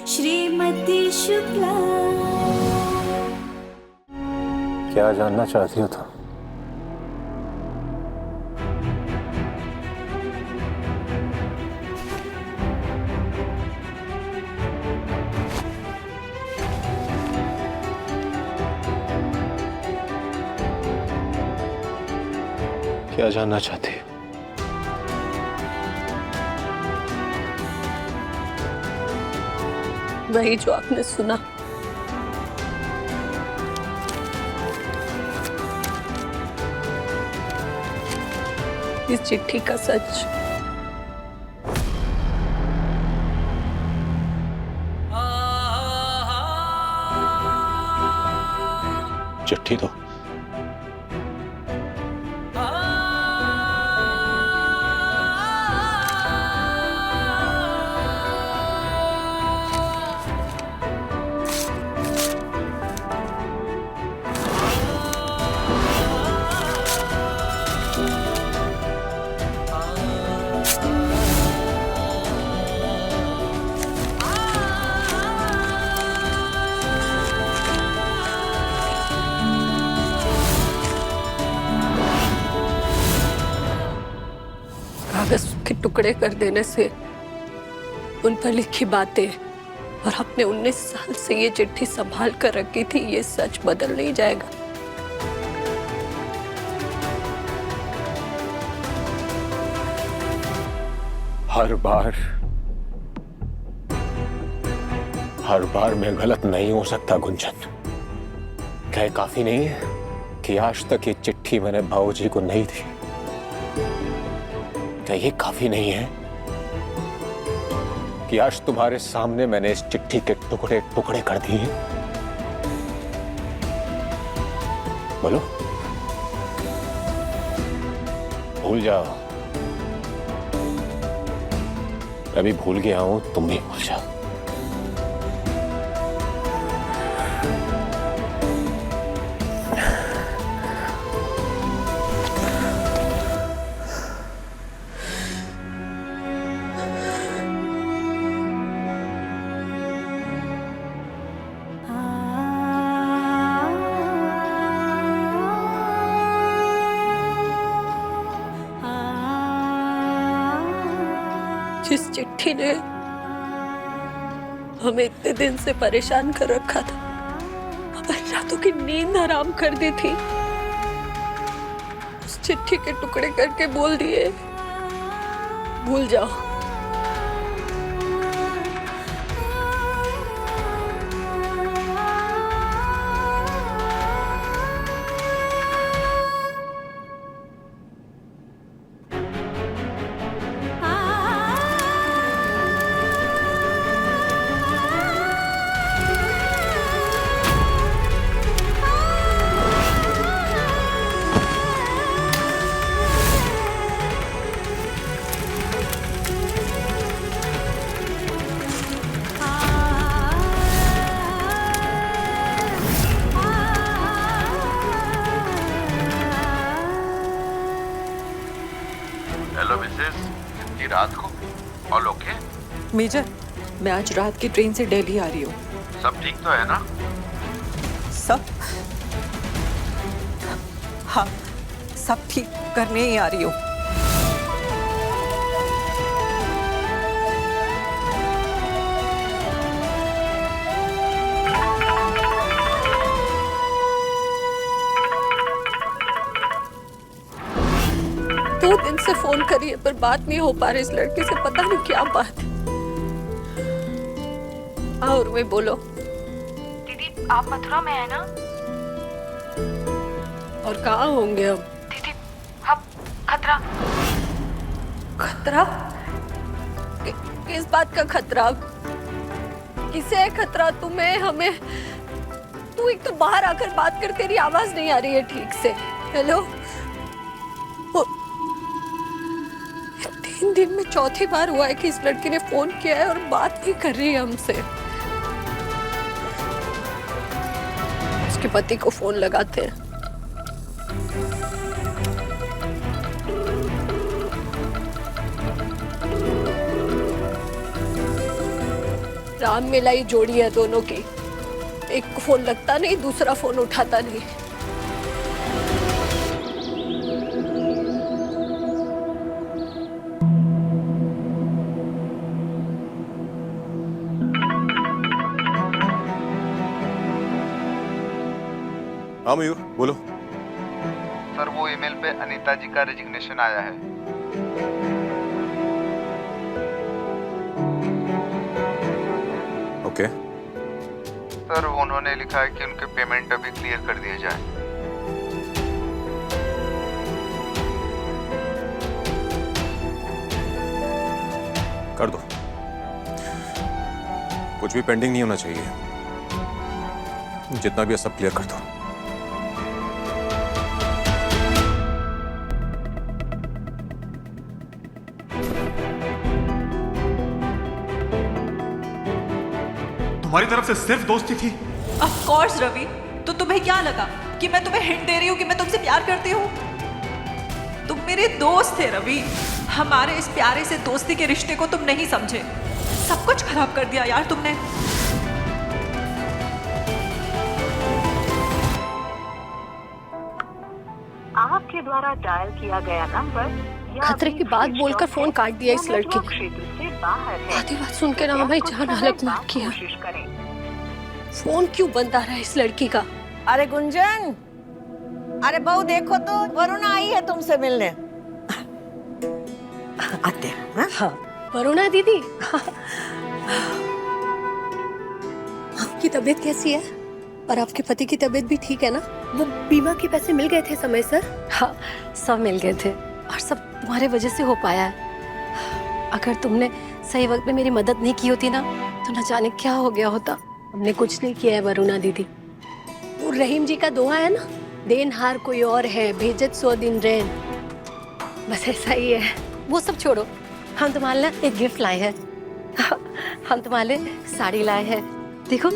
श्रीमती शुक्ला। क्या जानना चाहती हो तुम? क्या जानना चाहती हो? वही जो आपने सुना। इस चिट्ठी का सच। चिट्ठी तो कागज के टुकड़े कर देने से उन पर लिखी बातें और आपने 19 साल से ये चिट्ठी संभाल कर रखी थी, ये सच बदल नहीं जाएगा। हर बार मैं गलत नहीं हो सकता गुंजन। क्या ये काफी नहीं है कि आज तक ये चिट्ठी मैंने भाऊजी को नहीं दी? क्या ये काफी नहीं है कि आज तुम्हारे सामने मैंने इस चिट्ठी के टुकड़े टुकड़े कर दिए? बोलो, भूल जाओ। मैं भी भूल गया हूं, तुम भी भूल जाओ। जिस चिट्ठी ने हमें इतने दिन से परेशान कर रखा था, हमारी रातों की नींद हराम कर दी थी, उस चिट्ठी के टुकड़े करके बोल दिए भूल जाओ। हेलो मिसेस, इतनी रात को? All okay? मेजर, मैं आज रात की ट्रेन से दिल्ली आ रही हूँ। सब ठीक तो है ना? सब? हाँ, सब ठीक करने ही आ रही हूँ। दो दिन से फोन करिए पर बात नहीं हो पा रही इस लड़की से, पता नहीं क्या बात है। और मैं बोलो। दीदी आप मथुरा में है ना? और कहाँ होंगे हम? दीदी अब खतरा। खतरा? किस बात का खतरा? किसे है खतरा? तुम्हें, हमें? तू एक तो बाहर आकर बात कर, तेरी आवाज नहीं आ रही है ठीक से। हेलो? 3 दिन में चौथी बार हुआ है कि इस लड़की ने फोन किया है और बात नहीं कर रही है हमसे। उसके पति को फोन लगाते हैं। राम मिलाई जोड़ी है दोनों की। एक फोन लगता नहीं, दूसरा फोन उठाता नहीं। हाँ मयूर बोलो। सर वो ईमेल पे अनीता जी का रेजिग्नेशन आया है। ओके। सर उन्होंने लिखा है कि उनके पेमेंट अभी क्लियर कर दिए जाए। कर दो, कुछ भी पेंडिंग नहीं होना चाहिए। जितना भी है सब क्लियर कर दो। तुम्हारी तरफ से सिर्फ दोस्ती थी? ऑफ कोर्स रवि, तो तुम्हें क्या लगा कि मैं तुम्हें हिंट दे रही हूँ कि मैं तुमसे प्यार करती हूँ? तुम मेरे दोस्त थे रवि। हमारे इस प्यारे से दोस्ती के रिश्ते को तुम नहीं समझे। सब कुछ खराब कर दिया यार तुमने। आपके द्वारा डायल किया गया नंबर खतरे की बात बोलकर फोन काट दिया इस लड़की ने। क्षेत्र से बाहर है। आधी बात सुन के ना हमें जान अलग मार किया। कोशिश करें। फोन क्यों बंद आ रहा है इस लड़की का? अरे गुंजन, अरे बहू देखो तो वरुणा आई है तुमसे मिलने। आते हैं। हाँ वरुणा दीदी, आपकी तबीयत कैसी है? और आपके पति की तबीयत भी ठीक है ना? वो बीमा के पैसे मिल गए थे समय सर? हाँ, सब मिल गए थे और सब तुम्हारे वजह से हो पाया है। अगर तुमने सही वक्त में मेरी मदद नहीं की होती ना तो न जाने क्या हो गया होता। हमने कुछ नहीं किया है वरुणा दीदी। वो रहीम जी का दोहा है ना, देनहार कोई और है, भेजत 100 दिन रैन। बस ऐसा ही है। वो सब छोड़ो, हम तुम्हारे लिए एक गिफ्ट लाए हैं। हम तुम्हारे लिए साड़ी लाए हैं, देखो।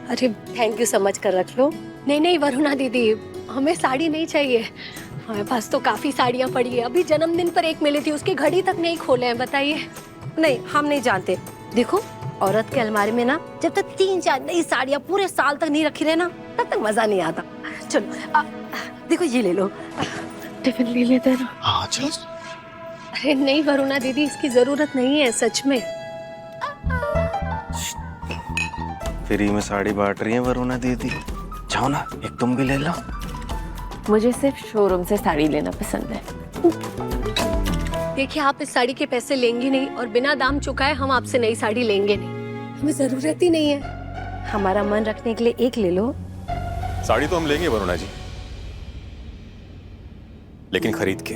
अरे थैंक यू so much कर रख लो। नहीं नहीं वरुणा दीदी, हमें साड़ी नहीं चाहिए। हमारे पास तो काफी साड़ियाँ पड़ी है। अभी जन्मदिन पर एक मिली थी, उसकी घड़ी तक नहीं खोले हैं, बताइए। नहीं, हम नहीं जानते। देखो, औरत के अलमारी में ना जब तक 3-4 नई साड़ियाँ पूरे साल तक नहीं रखी रहे ना, तब तक मजा नहीं आता। चलो देखो ये ले लो, टिफिन ले लेते हैं ना। हाँ चल। अरे नहीं वरुणा दीदी, इसकी जरूरत नहीं है सच में। फ्री में साड़ी बांट रही है वरुणा दीदी। जाओ ना, एक तुम भी ले लो। मुझे सिर्फ शोरूम से साड़ी लेना पसंद है। देखिए, आप इस साड़ी के पैसे लेंगी नहीं और बिना दाम चुकाए हम आपसे नई साड़ी लेंगे नहीं। हमें जरूरत ही नहीं है। हमारा मन रखने के लिए एक ले लो। साड़ी तो हम लेंगे वरुणा जी, लेकिन खरीद के।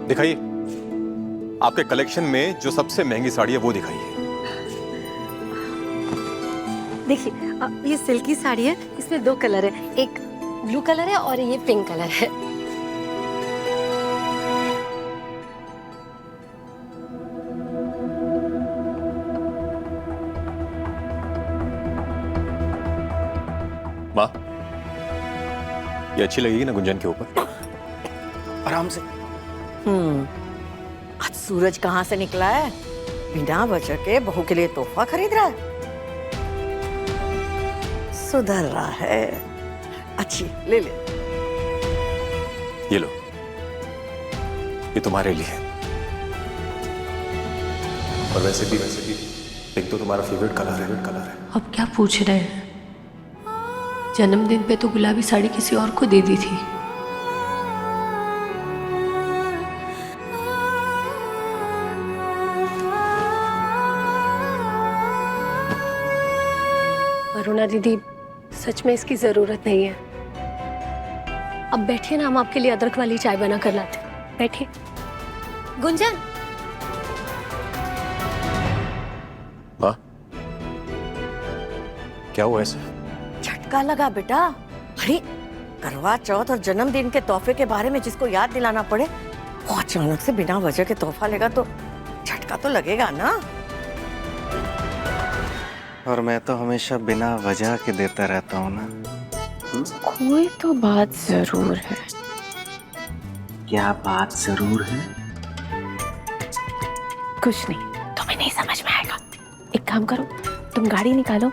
दिखाइए, आपके कलेक्शन में जो सबसे महंगी साड़ी है वो दिखाइए। देखिए, ये सिल्की साड़ी है, इसमें 2 कलर है, एक ब्लू कलर है और ये पिंक कलर है। माँ, ये अच्छी लगेगी ना गुंजन के ऊपर? आराम से। आज सूरज कहाँ से निकला है? बिना वजह के बहू के लिए तोहफा खरीद रहा है। सुधर रहा है। अच्छी, ले ले। ये लो, ये तुम्हारे लिए। और वैसे भी पिंक तो तुम्हारा फेवरेट कलर है। अब क्या पूछ रहे हैं? जन्मदिन पे तो गुलाबी साड़ी किसी और को दे दी थी। वरुणा दीदी, सच में इसकी जरूरत नहीं है। अब बैठिए ना, हम आपके लिए अदरक वाली चाय बना कर लाते। बैठिए। गुंजन, माँ, क्या हुआ ऐसे? झटका लगा बेटा। अरे करवा चौथ और जन्मदिन के तोहफे के बारे में जिसको याद दिलाना पड़े, वो अचानक से बिना वजह के तोहफा लेगा तो झटका तो लगेगा ना। और मैं तो हमेशा बिना वजह के देता रहता हूँ ना। कोई तो बात जरूर है। क्या बात जरूर है? कुछ नहीं, तुम्हें नहीं समझ में आएगा। एक काम करो, तुम गाड़ी निकालो,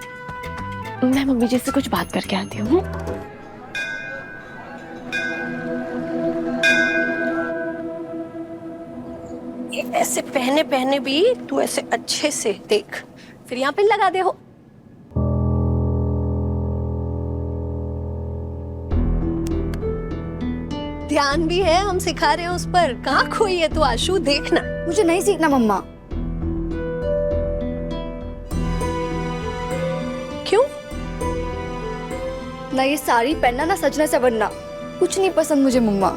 मैं मम्मी जी से कुछ बात करके आती हूँ। ये ऐसे पहने पहने भी तू ऐसे अच्छे से देख, फिर यहाँ पे लगा दे हो। ध्यान भी है, हम सिखा रहे हैं उस पर। कहाँ खोई है तू आशु, देखना। मुझे नहीं सीखना मम्मा। क्यों? ना ये साड़ी पहनना ना सजना से बनना, कुछ नहीं पसंद मुझे मम्मा।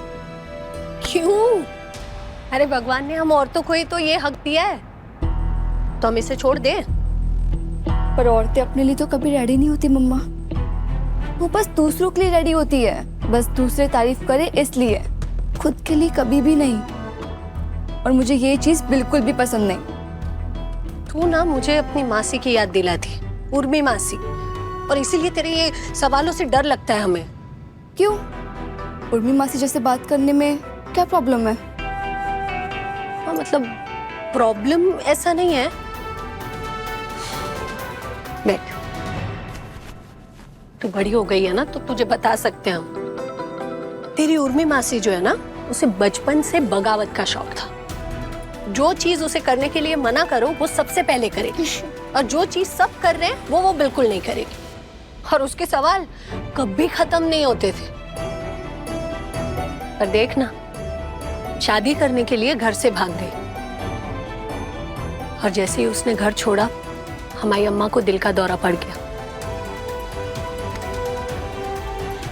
क्यों? अरे भगवान ने हम औरतों को ही तो ये हक दिया है, तो हम इसे छोड़ दें? पर औरतें अपने लिए तो कभी रेडी नहीं होती मम्मा, वो बस दूसरों के लिए रेडी होती है, बस दूसरे तारीफ करे इसलिए, खुद के लिए कभी भी नहीं। और मुझे ये चीज बिल्कुल भी पसंद नहीं। तू ना मुझे अपनी मासी की याद दिलाती, उर्मी मासी, और इसीलिए तेरे ये सवालों से डर लगता है हमें। क्यों? उर्मी मासी जैसे बात करने में क्या प्रॉब्लम है? हाँ, मतलब प्रॉब्लम ऐसा नहीं है। बैठ, तू बड़ी हो गई है ना, तो तुझे बता सकते हैं हम। तेरी उर्मी मासी जो है ना, उसे बचपन से बगावत का शौक था। जो चीज उसे करने के लिए मना करो वो सबसे पहले करेगी, और जो चीज सब कर रहे हैं वो बिल्कुल नहीं करेगी। और उसके सवाल कभी खत्म नहीं होते थे। पर देखना, शादी करने के लिए घर से भाग गई, और जैसे ही उसने घर छोड़ा, हमारी अम्मा को दिल का दौरा पड़ गया।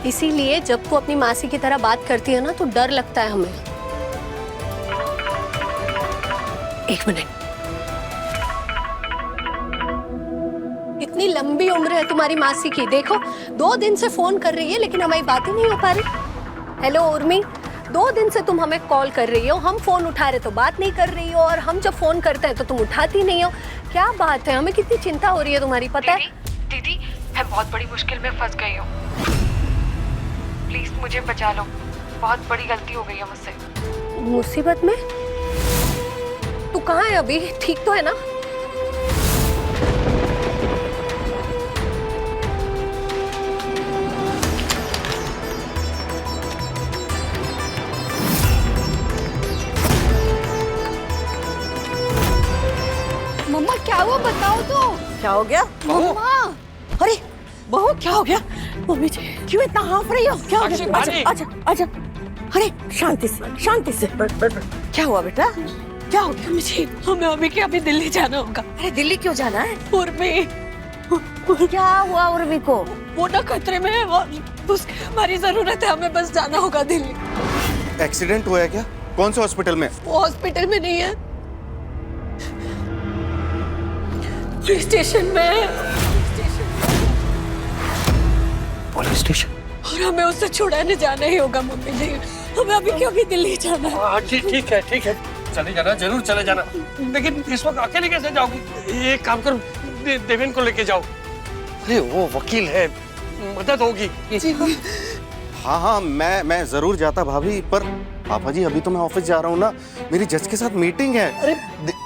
इसीलिए जब तू अपनी मासी की तरह बात करती है ना, तो डर लगता है हमें। एक मिनट, इतनी लंबी उम्र है तुम्हारी मासी की, देखो 2 दिन से फोन कर रही है लेकिन हमारी बात ही नहीं हो पा रही। हेलो उर्मी, 2 दिन से तुम हमें कॉल कर रही हो, हम फोन उठा रहे तो बात नहीं कर रही हो, और हम जब फोन करते हैं तो तुम उठाती नहीं हो। क्या बात है? हमें कितनी चिंता हो रही है तुम्हारी, पता है? दीदी, मैं बहुत बड़ी मुश्किल में फंस गई हूँ, प्लीज मुझे बचा लो, बहुत बड़ी गलती हो गई है मुझसे। मुसीबत में? तू कहाँ है अभी? ठीक तो है ना? मम्मा क्या हुआ बताओ तो। क्या हो गया? मम्मा, अरे बहू, क्या हो गया? मम्मी जी क्यों इतना हाँफ रही हो? क्या हो गया? आजा आजा आजा। अरे शांति से, शांति से। क्या हुआ बेटा? क्या हो गया? मम्मी जी, हमें अभी के अभी दिल्ली जाना होगा। अरे दिल्ली क्यों जाना है? उर्मी, क्या हुआ उर्मी को? वो ना खतरे में है, और उसकी हमारी जरूरत है, हमें बस जाना होगा दिल्ली। एक्सीडेंट हुआ है क्या? कौन से हॉस्पिटल में? वो हॉस्पिटल में नहीं है, पुलिस स्टेशन में है। Police station? और हमें उससे छुड़ाने जाना ही होगा मम्मी जी, हमें अभी क्यों भी दिल्ली जाना है। ठीक है ठीक है, चले जाना, जरूर चले जाना, लेकिन इस वक्त अकेले कैसे जाओगी? एक काम करो, देवेन को लेके जाओ। अरे वो वकील है, मदद होगी। हाँ हाँ, मैं जरूर जाता भाभी, पर पापा जी अभी तो मैं ऑफिस जा रहा हूँ ना, मेरी जज के साथ मीटिंग है। अरे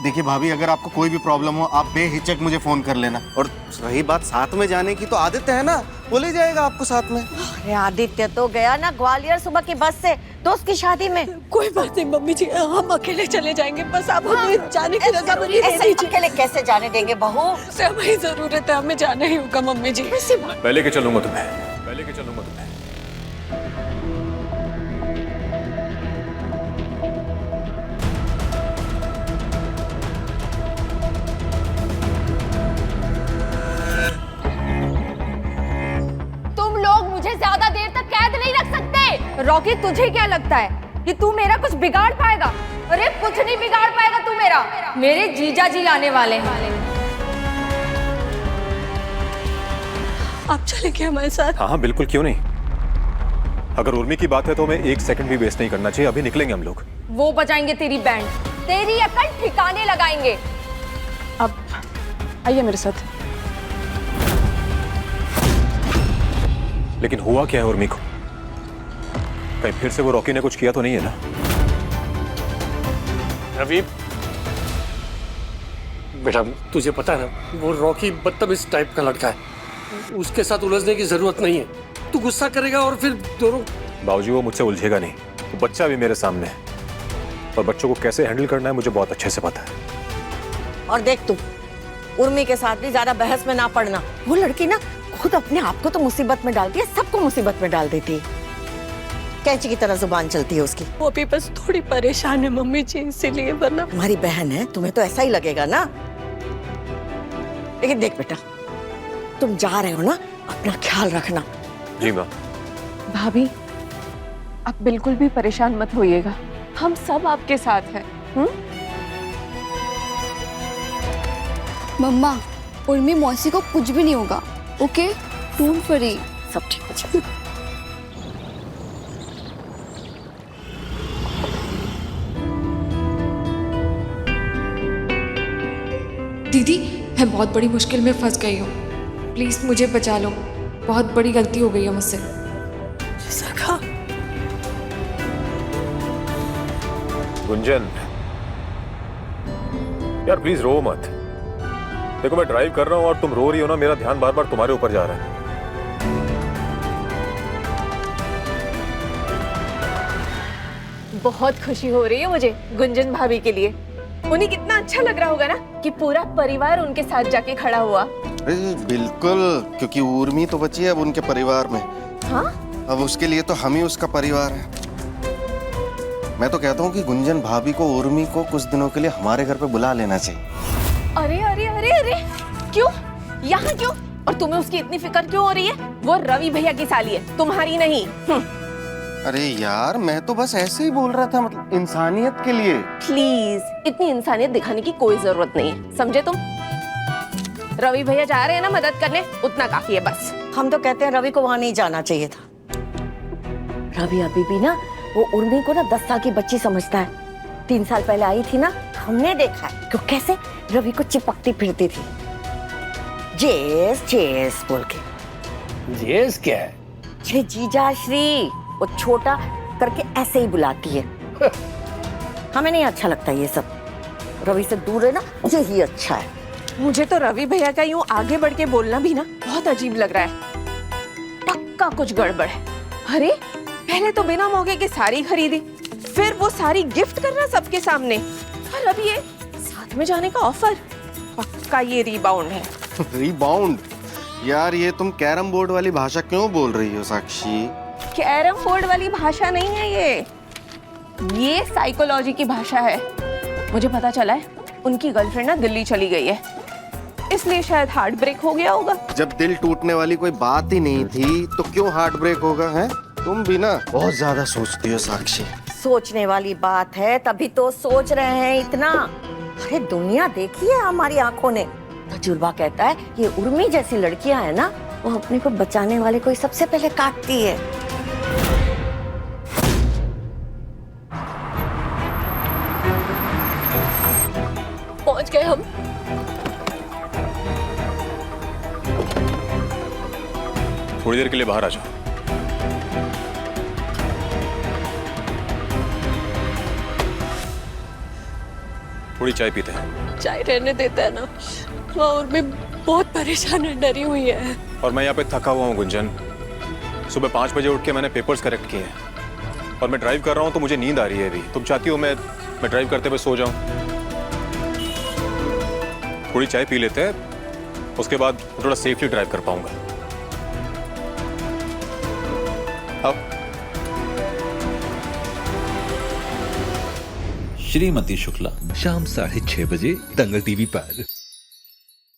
देखिए भाभी, अगर आपको कोई भी प्रॉब्लम हो आप बेहिचक मुझे फोन कर लेना। और रही बात साथ में जाने की, तो आदित्य है ना, वो ले जाएगा आपको साथ में। अरे आदित्य तो गया ना ग्वालियर सुबह की बस से दोस्त की शादी में। कोई बात नहीं मम्मी जी, हम अकेले चले जाएंगे, बस आप हमें जाने की रजामंदी दे दीजिए। अकेले कैसे जाने देंगे बहू? से हमारी जरूरत है, हमें जाना ही होगा मम्मी जी। मैं लेके चलूंगा तुम्हें, मैं लेके चलूंगा तुम्हें। तुम लोग मुझे ज्यादा देर तक कैद नहीं रख सकते। रॉकी, तुझे क्या लगता है कि तू मेरा कुछ बिगाड़ पाएगा? अरे कुछ नहीं बिगाड़ पाएगा तू मेरा, मेरे जीजा जी आने वाले हैं। आप चलेंगे हमारे साथ? हाँ बिल्कुल, क्यों नहीं। अगर उर्मी की बात है तो हमें 1 सेकंड भी वेस्ट नहीं करना चाहिए, अभी निकलेंगे हम लोग। वो बजाएंगे तेरी बैंड, तेरी अकल ठिकाने लगाएंगे। अब आइए मेरे साथ। लेकिन हुआ क्या है उर्मी को? कहीं फिर से वो रॉकी ने कुछ किया तो नहीं है ना? रवि, बेटा तुझे पता है ना, वो रॉकी बदतमीज टाइप का लड़का है, उसके साथ उलझने की जरूरत नहीं है। तू गुस्सा करेगा और फिर दोनों। बाबूजी वो मुझसे उलझेगा नहीं, वो बच्चा भी मेरे सामने है और बच्चों को कैसे हैंडल करना है मुझे बहुत अच्छे से पता है। और देख तू, उर्मी के साथ भी ज्यादा बहस में ना पड़ना। वो लड़की ना खुद अपने आप को तो मुसीबत में डालती है, सबको मुसीबत में डाल देती है। कैंची की तरह जुबान चलती है उसकी। वो भी बस थोड़ी परेशान है मम्मी जी, इसीलिए, वरना। तुम्हारी बहन है, तुम्हें तो ऐसा ही लगेगा ना। लेकिन देख बेटा, तुम जा रहे हो ना, अपना ख्याल रखना। जी माँ। भाभी आप बिल्कुल भी परेशान मत होइएगा, हम सब आपके साथ हैं। मम्मा, उर्मी मौसी को कुछ भी नहीं होगा, ओके? डोंट वरी, सब ठीक हो जाएगा। दीदी मैं बहुत बड़ी मुश्किल में फंस गई हूँ, प्लीज मुझे बचा लो, बहुत बड़ी गलती हो गई है मुझसे। सखा। गुंजन यार प्लीज रो मत। देखो मैं ड्राइव कर रहा हूँ और तुम रो रही हो ना, मेरा ध्यान बार बार तुम्हारे ऊपर जा रहा है। बहुत खुशी हो रही है मुझे गुंजन भाभी के लिए। उन्हें कितना अच्छा लग रहा होगा ना कि पूरा परिवार उनके साथ जाके खड़ा हुआ। अरे बिल्कुल, क्योंकि उर्मी तो बची है अब उनके परिवार में। हाँ? अब उसके लिए तो हम ही उसका परिवार है। मैं तो कहता हूँ कि गुंजन भाभी को उर्मी को कुछ दिनों के लिए हमारे घर पे बुला लेना चाहिए। अरे अरे अरे अरे, क्यों? यहाँ क्यों? और तुम्हें उसकी इतनी फिक्र क्यों हो रही है? वो रवि भैया की साली है, तुम्हारी नहीं। अरे यार मैं तो बस ऐसे ही बोल रहा था, मतलब इंसानियत के लिए। प्लीज इतनी इंसानियत दिखाने की कोई जरूरत नहीं है, समझे तुम? रवि भैया जा रहे हैं ना मदद करने, उतना काफी है बस। हम तो कहते हैं रवि को वहां नहीं जाना चाहिए था। रवि अभी भी ना वो उर्मी को ना 10 साल की बच्ची समझता है। 3 साल पहले आई थी ना, हमने देखा है कि कैसे रवि को चिपकती फिरती थी, जेस जेस बोल के। जेस क्या है? अरे जीजा श्री, वो छोटा करके ऐसे ही बुलाती है। हमें नहीं अच्छा लगता ये सब। रवि से दूर है ना, यही अच्छा है। मुझे तो रवि भैया का यूं आगे बढ़ के बोलना भी ना बहुत अजीब लग रहा है। पक्का कुछ गड़बड़ है। अरे पहले तो बिना मौके की साड़ी खरीदी, फिर वो साड़ी गिफ्ट करना सबके सामने, और अब ये साथ में जाने का ऑफर। पक्का ये रिबाउंड है। रिबाउंड? यार ये तुम कैरम बोर्ड वाली भाषा क्यों बोल रही हो साक्षी? कैरम बोर्ड वाली भाषा नहीं है ये साइकोलॉजी की भाषा है। मुझे पता चला है उनकी गर्लफ्रेंड ना दिल्ली चली गई है, इसलिए शायद हार्ट ब्रेक हो गया होगा। जब दिल टूटने वाली कोई बात ही नहीं थी तो क्यों हार्ट ब्रेक होगा? है तुम भी ना बहुत ज्यादा सोचती हो साक्षी। सोचने वाली बात है तभी तो सोच रहे हैं इतना। अरे दुनिया देखी है हमारी आंखों ने। तजुर्बा कहता है ये उर्मी जैसी लड़कियां है ना, वो अपने को बचाने वाले को सबसे पहले काटती है। पहुंच गए हम। थोड़ी देर के लिए बाहर आ जाओ। थोड़ी चाय पीते हैं। चाय रहने देता है ना, और मैं बहुत परेशान है, डरी हुई है। और मैं यहाँ पे थका हुआ हूँ गुंजन। सुबह 5 बजे उठ के मैंने पेपर्स करेक्ट किए हैं और मैं ड्राइव कर रहा हूँ तो मुझे नींद आ रही है अभी। तुम चाहती हो मैं ड्राइव करते हुए सो जाऊं? थोड़ी चाय पी लेते हैं, उसके बाद थोड़ा सेफली ड्राइव कर पाऊंगा। अब श्रीमती शुक्ला शाम 6:30 बजे दंगल टीवी पर।